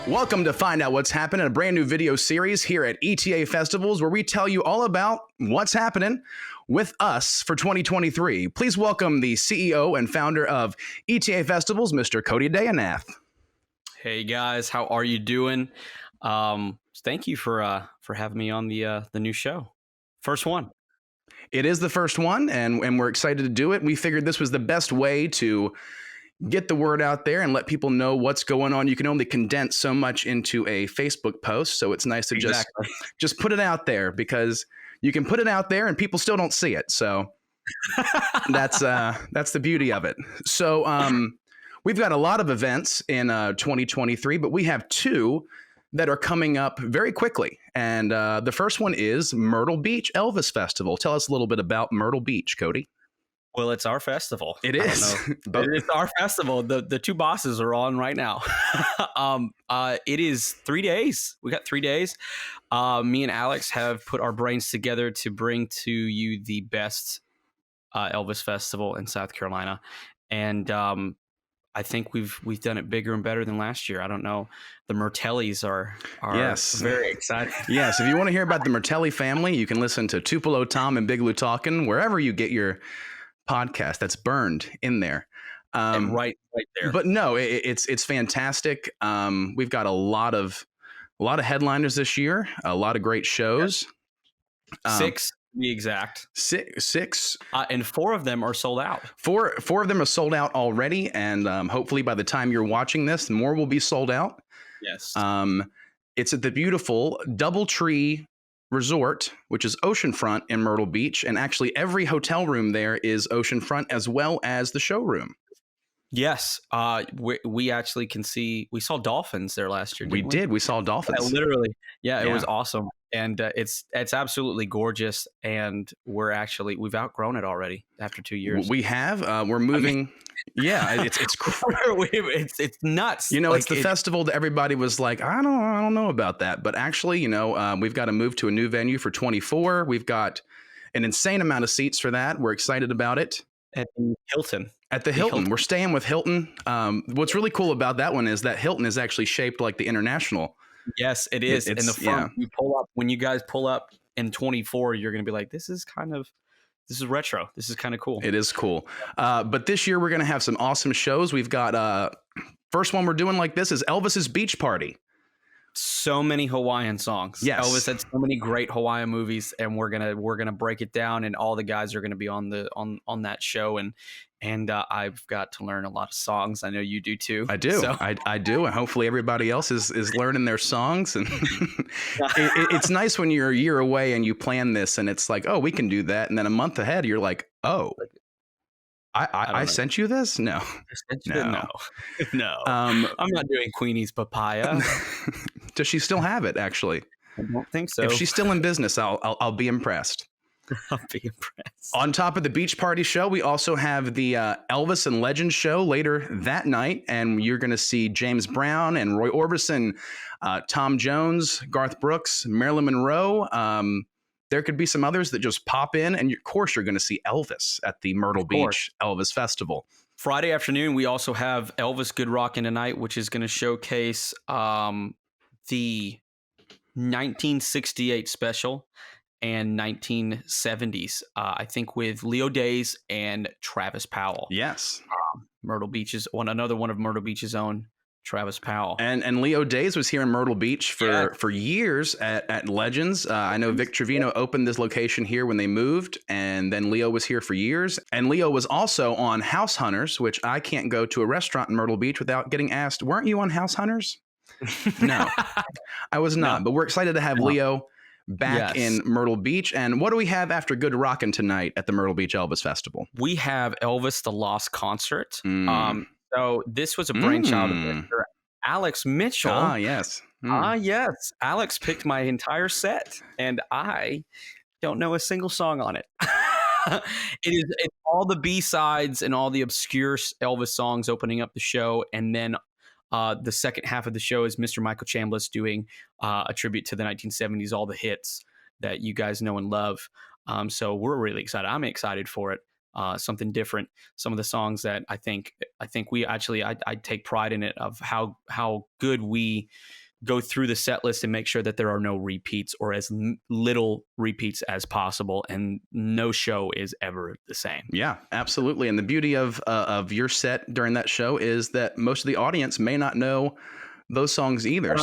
Welcome to Find Out What's Happening, a brand new video series here at ETA Festivals, where we tell you all about what's happening with us for 2023. Please welcome the CEO and founder of ETA Festivals, Mr. Cote Deonath. Hey guys, how are you doing? Thank you for having me on the new show. First one. It is the first one, and we're excited to do it. We figured this was the best way to get the word out there and let people know what's going on. You can only condense so much into a Facebook post, so it's nice to just put it out there, because you can put it out there and people still don't see it. So that's the beauty of it. So we've got a lot of events in 2023, but we have two that are coming up very quickly. And the first one is Myrtle Beach Elvis Festival. Tell us a little bit about Myrtle Beach, Cody. Well, it's our festival. It is. It's our festival. The two bosses are on right now. It is 3 days. We got 3 days. Me and Alex have put our brains together to bring to you the best Elvis festival in South Carolina. And I think we've done it bigger and better than last year. I don't know. The Myrtles are yes, very excited. Yes. If you want to hear about the Myrtle family, you can listen to Tupelo Tom and Big Lou Talkin', wherever you get your podcast. That's burned in there. And right there. But no, it's fantastic. We've got a lot of headliners this year, a lot of great shows. Six to be exact. Six. And four of them are sold out. Four of them are sold out already, and hopefully by the time you're watching this, more will be sold out. Yes. It's at the beautiful Doubletree Resort, which is oceanfront in Myrtle Beach, and actually every hotel room there is oceanfront, as well as the showroom. Yes. We actually we saw dolphins there last year. We saw dolphins. Yeah, literally. Yeah, it was awesome. And it's absolutely gorgeous. And we've outgrown it already after 2 years. We have. We're moving. Yeah, it's it's nuts. You know, it's the festival that everybody was like, I don't know about that. But actually, you know, we've got to move to a new venue for 24. We've got an insane amount of seats for that. We're excited about it. At Hilton. At the Hilton. We're staying with Hilton. What's really cool about that one is that Hilton is actually shaped like the International. Yes, it is. In the front, you pull up, when you guys pull up in 24, you're going to be like, this is retro. This is kind of cool. It is cool. But this year we're going to have some awesome shows. We've got first one we're doing like this is Elvis's Beach Party. So many Hawaiian songs. Yes. Elvis had so many great Hawaiian movies, and we're gonna break it down, and all the guys are gonna be on that show, and I've got to learn a lot of songs. I know you do too. I do. So. I do, and hopefully everybody else is learning their songs. And it's nice when you're a year away and you plan this, and it's like, oh, we can do that, and then a month ahead you're like, oh. I sent you this? No. No. I'm not doing Queenie's Papaya. Does she still have it, actually? I don't think so. If she's still in business, I'll be impressed. I'll be impressed. On top of the Beach Party show, we also have the Elvis and Legends show later that night, and you're going to see James Brown and Roy Orbison, Tom Jones, Garth Brooks, Marilyn Monroe. There could be some others that just pop in, and of course, you're going to see Elvis at the Myrtle Beach Elvis Festival. Friday afternoon, we also have Elvis Good Rockin' Tonight, which is going to showcase the 1968 special and 1970s, I think, with Leo Days and Travis Powell. Yes. Myrtle Beach is another one of Myrtle Beach's own, Travis Powell. And Leo Days was here in Myrtle Beach for years at Legends. I know Vic Trevino opened this location here when they moved, and then Leo was here for years. And Leo was also on House Hunters, which I can't go to a restaurant in Myrtle Beach without getting asked, weren't you on House Hunters? No, I was not. But we're excited to have Leo back in Myrtle Beach. And what do we have after Good Rockin' tonight at the Myrtle Beach Elvis Festival? We have Elvis the Lost Concert. So this was a brainchild of Mr. Alex Mitchell. Ah, yes. Yes. Alex picked my entire set, and I don't know a single song on it. It's all the B-sides and all the obscure Elvis songs opening up the show, and then the second half of the show is Mr. Michael Chambliss doing a tribute to the 1970s, all the hits that you guys know and love. So we're really excited. I'm excited for it. Something different. Some of the songs that I think we actually I take pride in it, of how good we go through the set list and make sure that there are no repeats, or as little repeats as possible, and no show is ever the same. Yeah, absolutely. And the beauty of your set during that show is that most of the audience may not know those songs either.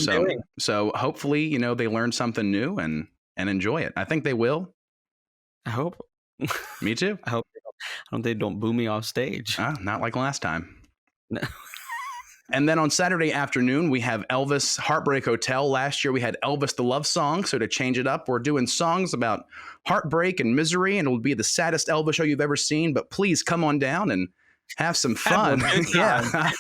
So hopefully, you know, they learn something new and enjoy it. I think they will. I hope. Me too. I hope they don't boo me off stage. Not like last time. No. And then on Saturday afternoon, we have Elvis Heartbreak Hotel. Last year, we had Elvis the Love Song. So to change it up, we're doing songs about heartbreak and misery, and it'll be the saddest Elvis show you've ever seen. But please come on down and have some fun. Yeah,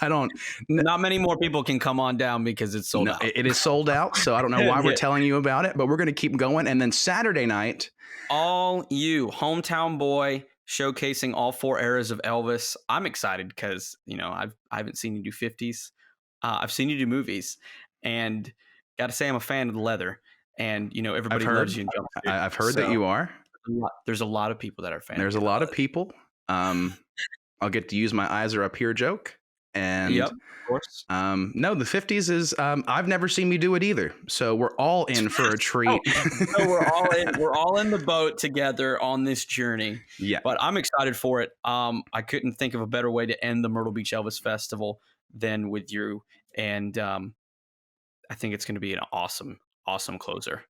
Not many more people can come on down because it's sold out. It is sold out. So I don't know why we're telling you about it, but we're going to keep going. And then Saturday night, all you, hometown boy, showcasing all four eras of Elvis. I'm excited because, you know, I haven't seen you do 50s. I've seen you do movies, and got to say I'm a fan of the leather. And, you know, everybody loves you in jumpsuit. I've heard that you are. There's a lot of people that are fans. There's a lot of people. I'll get to use my eyes are up here joke. And yep, of course. No, the 50s is I've never seen me do it either. So we're all in for a treat. So we're all in the boat together on this journey. Yeah. But I'm excited for it. I couldn't think of a better way to end the Myrtle Beach Elvis Festival than with you. And I think it's going to be an awesome closer.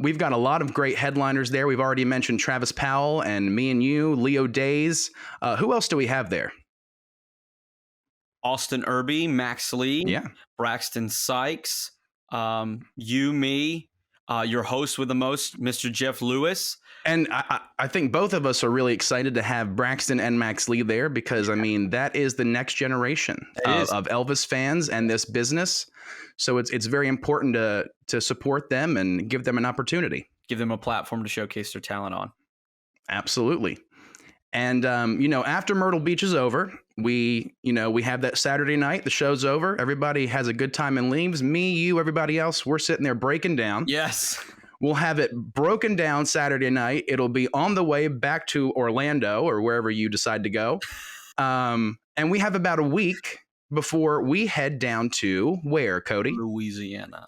We've got a lot of great headliners there. We've already mentioned Travis Powell and Me and You, Leo Days. Who else do we have there? Austin Irby, Max Lee, Braxton Sykes, you, me, your host with the most, Mr. Jeff Lewis. And I think both of us are really excited to have Braxton and Max Lee there because, I mean, that is the next generation of Elvis fans and this business. So it's very important to support them and give them an opportunity. Give them a platform to showcase their talent on. Absolutely. And, you know, after Myrtle Beach is over, we have that Saturday night, the show's over. Everybody has a good time and leaves. Me, you, everybody else, we're sitting there breaking down. Yes. We'll have it broken down Saturday night. It'll be on the way back to Orlando or wherever you decide to go. And we have about a week before we head down to where, Cody? Louisiana,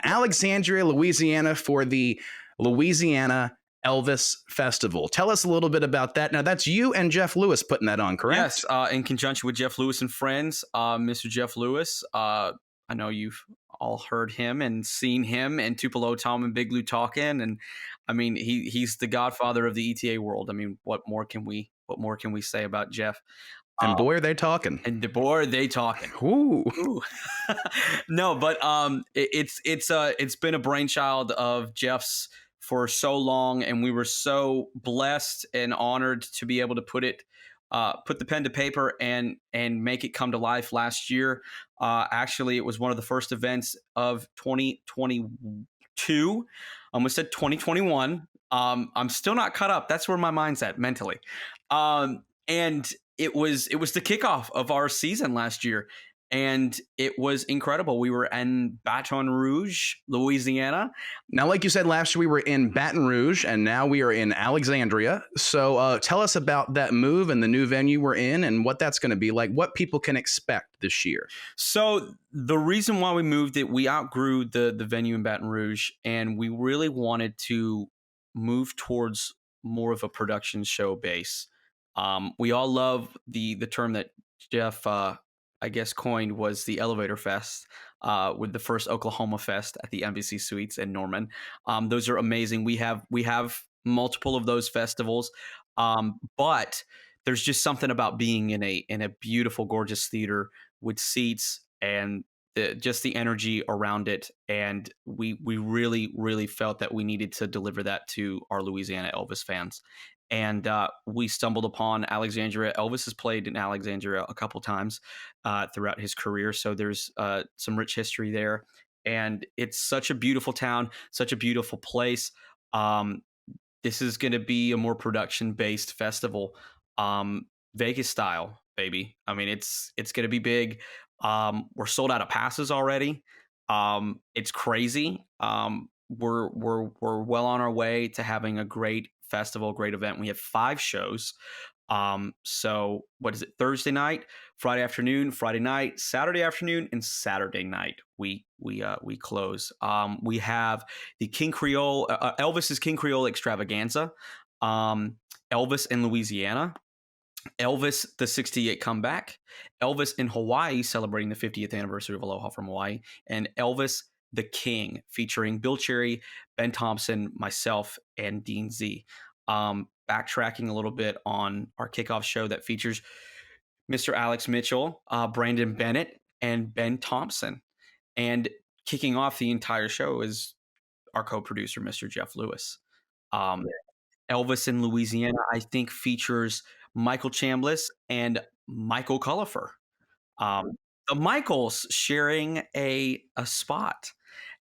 Alexandria, Louisiana for the Louisiana Elvis Festival. Tell us a little bit about that. Now, that's you and Jeff Lewis putting that on, correct? Yes, in conjunction with Jeff Lewis and friends. Mr. Jeff Lewis, I know you've all heard him and seen him and Tupelo Tom and Big Lou talking. And I mean, he's the godfather of the ETA world. I mean, what more can we say about Jeff? And boy, are they talking. Ooh. No, but it's been a brainchild of Jeff's for so long, and we were so blessed and honored to be able to put the pen to paper and make it come to life last year. Actually, it was one of the first events of 2022. I almost said 2021. I'm still not caught up. That's where my mind's at mentally. And it was the kickoff of our season last year. And it was incredible. We were in Baton Rouge, Louisiana. Now, like you said, last year we were in Baton Rouge, and now we are in Alexandria. So tell us about that move and the new venue we're in and what that's going to be like, what people can expect this year. So the reason why we moved it, we outgrew the venue in Baton Rouge, and we really wanted to move towards more of a production show base. We all love the term that Jeff I guess coined was the Elevator Fest with the first Oklahoma Fest at the Embassy Suites in Norman. Those are amazing. We have multiple of those festivals, but there's just something about being in a beautiful, gorgeous theater with seats and just the energy around it. And we really, really felt that we needed to deliver that to our Louisiana Elvis fans. And we stumbled upon Alexandria. Elvis has played in Alexandria a couple times throughout his career. So there's some rich history there. And it's such a beautiful town, such a beautiful place. This is going to be a more production based festival, Vegas style, baby. I mean, it's going to be big. We're sold out of passes already. It's crazy. We're well on our way to having a great festival, great event. We have 5 shows. So what is it? Thursday night, Friday afternoon, Friday night, Saturday afternoon, and Saturday night we close. We have the King Creole, Elvis's King Creole Extravaganza, Elvis in Louisiana, Elvis the 68 comeback, Elvis in Hawaii celebrating the 50th anniversary of Aloha from Hawaii, and Elvis the King featuring Bill Cherry, Ben Thompson, myself, and Dean Z. Backtracking a little bit on our kickoff show that features Mr. Alex Mitchell, Brandon Bennett, and Ben Thompson. And kicking off the entire show is our co-producer, Mr. Jeff Lewis. Elvis in Louisiana, I think, features Michael Chambliss and Michael Cullifer. The Michaels sharing a spot.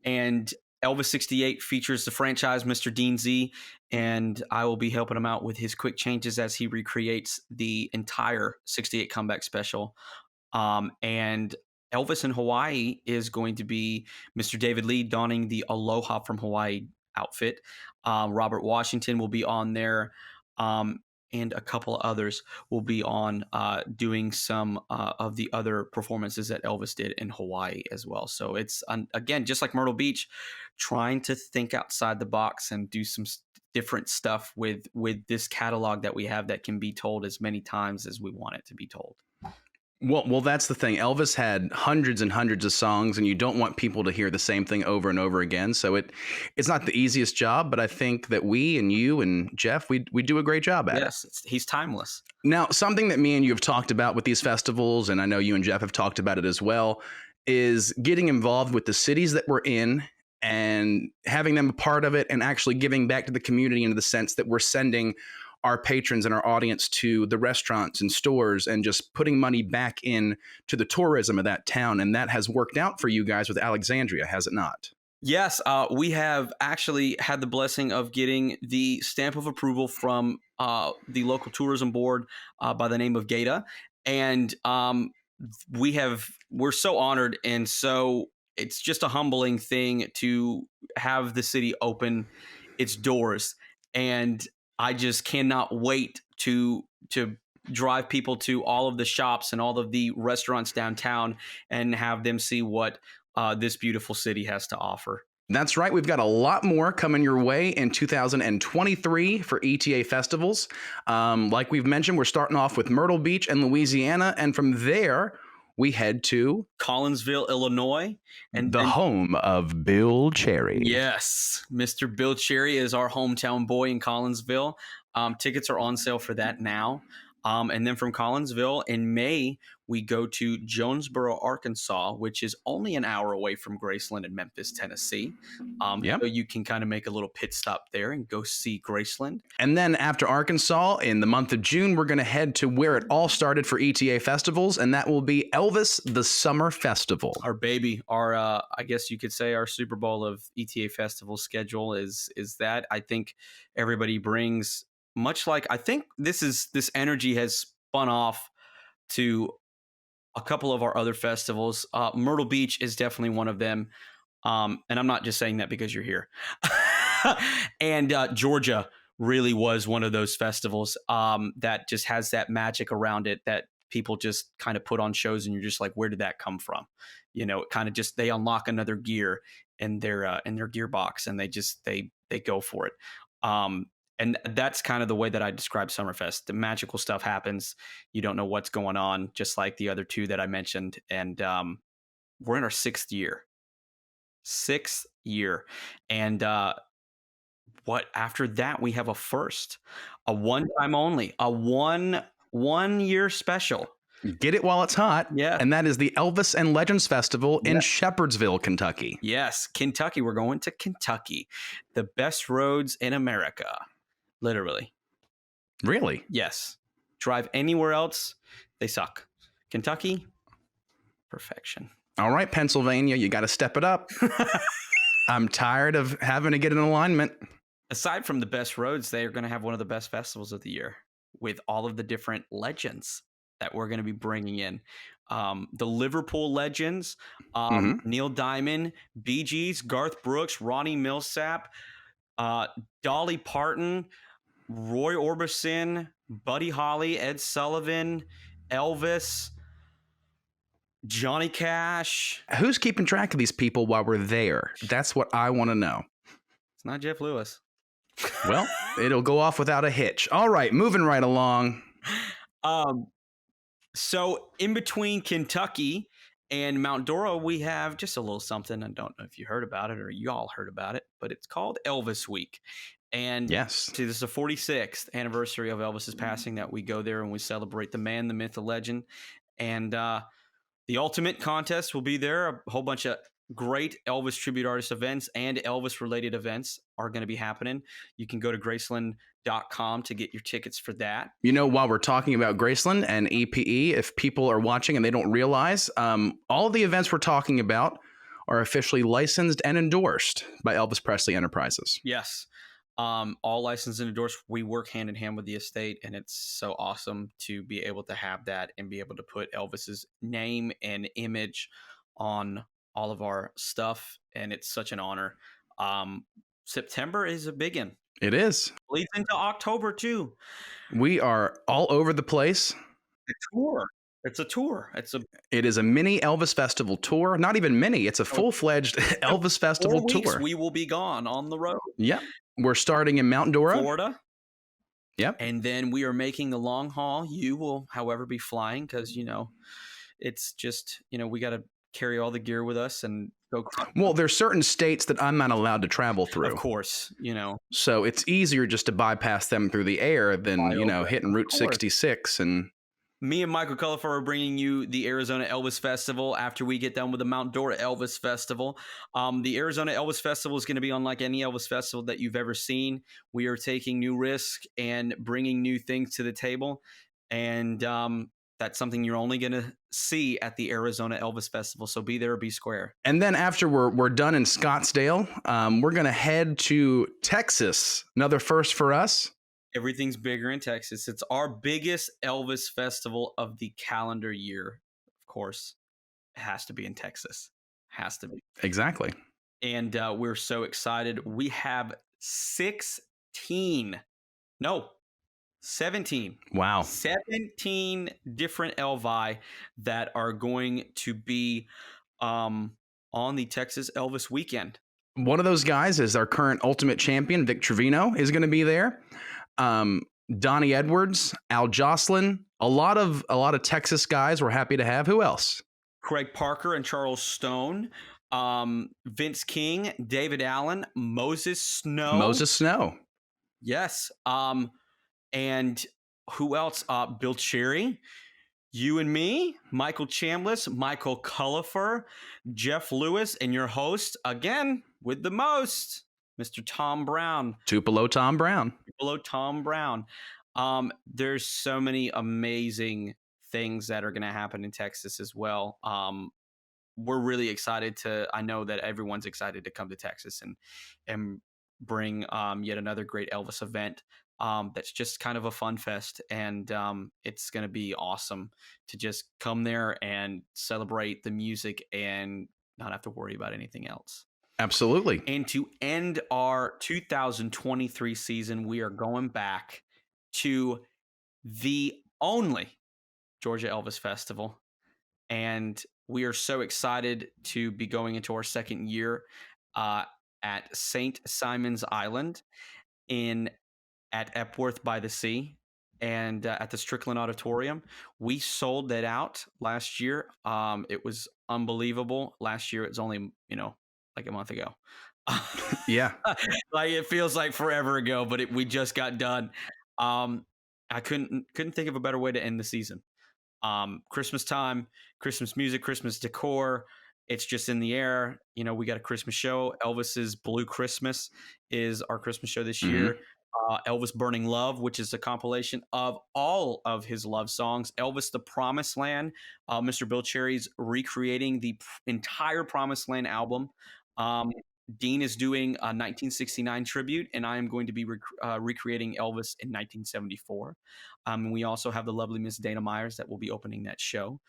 And Elvis 68 features the franchise, Mr. Dean Z, and I will be helping him out with his quick changes as he recreates the entire 68 comeback special. And Elvis in Hawaii is going to be Mr. David Lee donning the Aloha from Hawaii outfit. Robert Washington will be on there. And a couple of others will be on doing some of the other performances that Elvis did in Hawaii as well. So it's, again, just like Myrtle Beach, trying to think outside the box and do some different stuff with this catalog that we have that can be told as many times as we want it to be told. Well, that's the thing. Elvis had hundreds and hundreds of songs, and you don't want people to hear the same thing over and over again. So it's not the easiest job, but I think that we and you and Jeff, we do a great job at it. Yes, he's timeless. Now, something that me and you have talked about with these festivals, and I know you and Jeff have talked about it as well, is getting involved with the cities that we're in and having them a part of it and actually giving back to the community in the sense that we're sending our patrons and our audience to the restaurants and stores and just putting money back in to the tourism of that town. And that has worked out for you guys with Alexandria, has it not? Yes, we have actually had the blessing of getting the stamp of approval from the local tourism board by the name of GATA. And we're so honored. And so it's just a humbling thing to have the city open its doors. And I just cannot wait to drive people to all of the shops and all of the restaurants downtown and have them see what this beautiful city has to offer. That's right. We've got a lot more coming your way in 2023 for ETA Festivals. Like we've mentioned, we're starting off with Myrtle Beach and Louisiana. And from there, we head to Collinsville, Illinois. And the home of Bill Cherry. Yes. Mr. Bill Cherry is our hometown boy in Collinsville. Tickets are on sale for that now. And then from Collinsville in May, we go to Jonesboro, Arkansas, which is only an hour away from Graceland and Memphis, Tennessee. So you can kind of make a little pit stop there and go see Graceland. And then after Arkansas, in the month of June, we're going to head to where it all started for ETA Festivals, and that will be Elvis the Summer Festival. Our baby, our I guess you could say our Super Bowl of ETA Festival schedule is that. I think everybody brings, much like, I think this energy has spun off to a couple of our other festivals. Myrtle Beach is definitely one of them. And I'm not just saying that because you're here. And Georgia really was one of those festivals that just has that magic around it that people just kind of put on shows and you're just like, where did that come from? You know, it kind of just, they unlock another gear in their gearbox and they go for it. And that's kind of the way that I describe Summerfest. The magical stuff happens. You don't know what's going on, just like the other two that I mentioned. And we're in our 6th year. 6th year. And what after that, we have a first, a one-time only, a one-year special. Get it while it's hot. Yeah. And that is the Elvis and Legends Festival in Shepherdsville, Kentucky. Yes, Kentucky. We're going to Kentucky. The best roads in America. Literally. Really? Yes. Drive anywhere else, they suck. Kentucky, perfection. All right, Pennsylvania, you got to step it up. I'm tired of having to get an alignment. aside from the best roads, they are going to have one of the best festivals of the year with all of the different legends that we're going to be bringing in. The Liverpool legends, Hmm. Neil Diamond, Bee Gees, Garth Brooks, Ronnie Millsap, Dolly Parton, Roy Orbison, Buddy Holly, Ed Sullivan, Elvis, Johnny Cash. Who's keeping track of these people while we're there? That's what I want to know. It's not Jeff Lewis. Well, it'll go off without a hitch. All right, moving right along. So in between Kentucky and Mount Dora, we have just a little something. I don't know if you heard about it or y'all heard about it, but it's called Elvis Week. And Yes. see, this is the 46th anniversary of Elvis's passing that we go there and we celebrate the man, the myth, the legend. And the ultimate contest will be there. A whole bunch of great Elvis tribute artist events and Elvis related events are going to be happening. You can go to Graceland.com to get your tickets for that. You know, while we're talking about Graceland and EPE, if people are watching and they don't realize, all of the events we're talking about are officially licensed and endorsed by Elvis Presley Enterprises. Yes. All licensed and endorsed. We work hand in hand with the estate, and it's so awesome to be able to have that and be able to put Elvis's name and image on all of our stuff. And it's such an honor. September is a big one. It is. Leads into October too. We are all over the place. A tour. It's a tour. It is a mini Elvis Festival tour. Not even mini. It's a full-fledged Elvis Festival 4 weeks, tour. we will be gone on the road. Yep. We're starting in Mount Dora, Florida. Yep. And then we are making the long haul. You will, however, be flying because, it's just, we got to carry all the gear with us and go. Well, there's certain states that I'm not allowed to travel through. Of course, So it's easier just to bypass them through the air than, hitting Route 66 and... Me and Michael Culliford are bringing you the Arizona Elvis Festival after we get done with the Mount Dora Elvis Festival. The Arizona Elvis Festival is going to be unlike any Elvis Festival that you've ever seen. We are taking new risks and bringing new things to the table. And that's something you're only going to see at the Arizona Elvis Festival. So be there or be square. And then after we're done in Scottsdale, we're going to head to Texas. Another first for us. Everything's bigger in Texas. It's our biggest Elvis festival of the calendar year. Of course, it has to be in Texas. Has to be. Exactly. And we're so excited. We have 17. Wow. 17 different Elvi that are going to be on the Texas Elvis weekend. One of those guys is our current Ultimate Champion, Vic Trevino, is going to be there. Donnie Edwards, Al Jocelyn, a lot of Texas guys we're happy to have. Who else? Craig Parker and Charles Stone, Vince King, David Allen, Moses Snow. Yes. And who else? Bill Cherry, you and me, Michael Chambliss, Michael Culliford, Jeff Lewis, and your host, again, with the most, Mr. Tom Brown. Tupelo Tom Brown. There's so many amazing things that are going to happen in Texas as well. We're really excited I know that everyone's excited to come to Texas and bring yet another great Elvis event. That's just kind of a fun fest. And it's going to be awesome to just come there and celebrate the music and not have to worry about anything else. Absolutely. And to end our 2023 season, we are going back to the only Georgia Elvis Festival. And we are so excited to be going into our second year at St. Simon's Island at Epworth by the Sea and at the Strickland Auditorium. We sold that out last year. It was unbelievable. Last year, it was only, like a month ago. Yeah. Like it feels like forever ago, but we just got done. I couldn't think of a better way to end the season. Christmas time, Christmas music, Christmas decor. It's just in the air. We got a Christmas show. Elvis's Blue Christmas is our Christmas show this year. Elvis Burning Love, which is a compilation of all of his love songs. Elvis the Promised Land. Mr. Bill Cherry's recreating the entire Promised Land album. Dean is doing a 1969 tribute, and I am going to be recreating Elvis in 1974. We also have the lovely Miss Dana Myers that will be opening that show,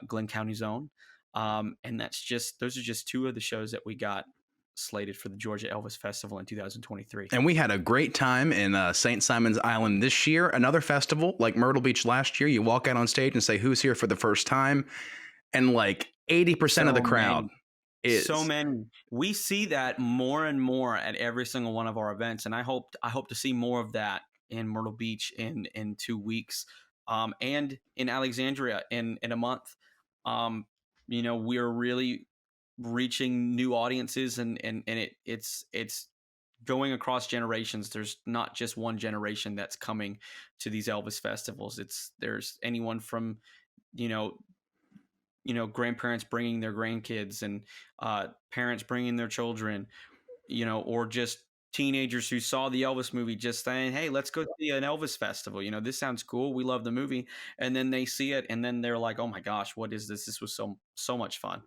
Glenn County's own. And those are just two of the shows that we got slated for the Georgia Elvis Festival in 2023. And we had a great time in St. Simon's Island this year. Another festival like Myrtle Beach last year. You walk out on stage and say, who's here for the first time? And like 80% of the crowd is. So many. We see that more and more at every single one of our events. And I hope to see more of that in Myrtle Beach in 2 weeks, and in Alexandria in a month. We're really reaching new audiences, and it's going across generations. There's not just one generation that's coming to these Elvis festivals. There's anyone from grandparents bringing their grandkids, and parents bringing their children, or just teenagers who saw the Elvis movie just saying, hey, let's go see an Elvis festival. This sounds cool. We love the movie. And then they see it, and then they're like, oh my gosh, what is this? This was so much fun.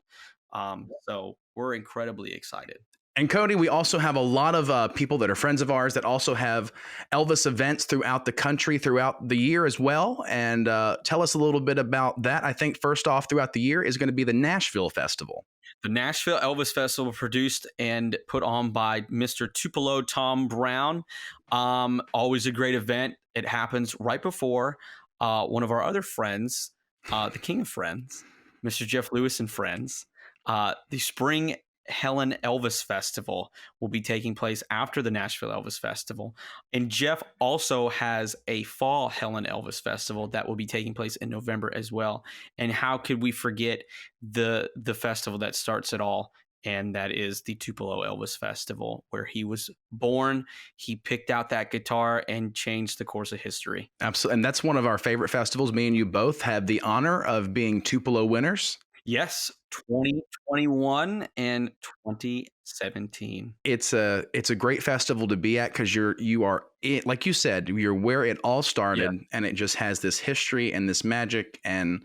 So we're incredibly excited. And Cody, we also have a lot of people that are friends of ours that also have Elvis events throughout the country, throughout the year as well. And tell us a little bit about that. I think first off, throughout the year is going to be the Nashville Festival. The Nashville Elvis Festival, produced and put on by Mr. Tupelo Tom Brown. Always a great event. It happens right before one of our other friends, the King of Friends, Mr. Jeff Lewis and Friends. The Spring Helen Elvis Festival will be taking place after the Nashville Elvis Festival. And Jeff also has a Fall Helen Elvis Festival that will be taking place in November as well. And how could we forget the festival that starts it all? And that is the Tupelo Elvis Festival, where he was born. He picked out that guitar and changed the course of history. Absolutely. And that's one of our favorite festivals. Me and you both have the honor of being Tupelo winners. Yes, 2021 and 2017. It's a great festival to be at, because you are like you said, you're where it all started, and it just has this history and this magic. And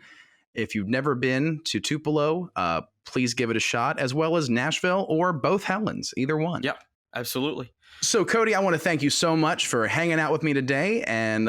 if you've never been to Tupelo, please give it a shot, as well as Nashville or both Helens, either one. Yep, absolutely. So Cody, I want to thank you so much for hanging out with me today, and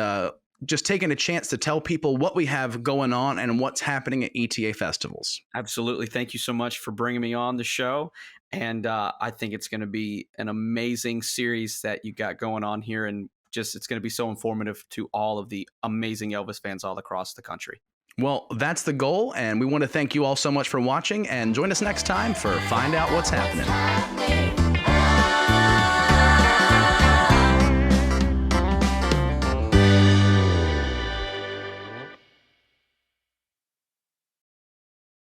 just taking a chance to tell people what we have going on and what's happening at ETA Festivals. Absolutely. Thank you so much for bringing me on the show. And I think it's going to be an amazing series that you got going on here. And it's going to be so informative to all of the amazing Elvis fans all across the country. Well, that's the goal. And we want to thank you all so much for watching, and join us next time for Find Out What's Happening.